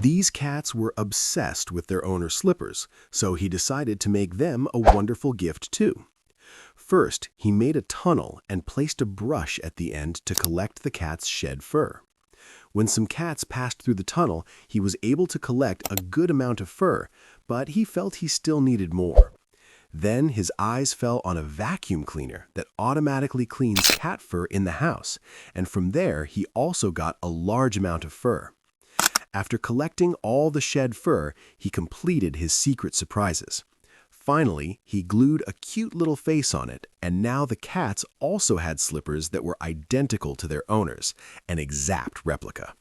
These cats were obsessed with their owner's slippers, so he decided to make them a wonderful gift too. First, he made a tunnel and placed a brush at the end to collect the cat's shed fur. When some cats passed through the tunnel, he was able to collect a good amount of fur, but he felt he still needed more. Then his eyes fell on a vacuum cleaner that automatically cleans cat fur in the house, and from there he also got a large amount of fur. After collecting all the shed fur, he completed his secret surprises. Finally, he glued a cute little face on it, and now the cats also had slippers that were identical to their owners, an exact replica.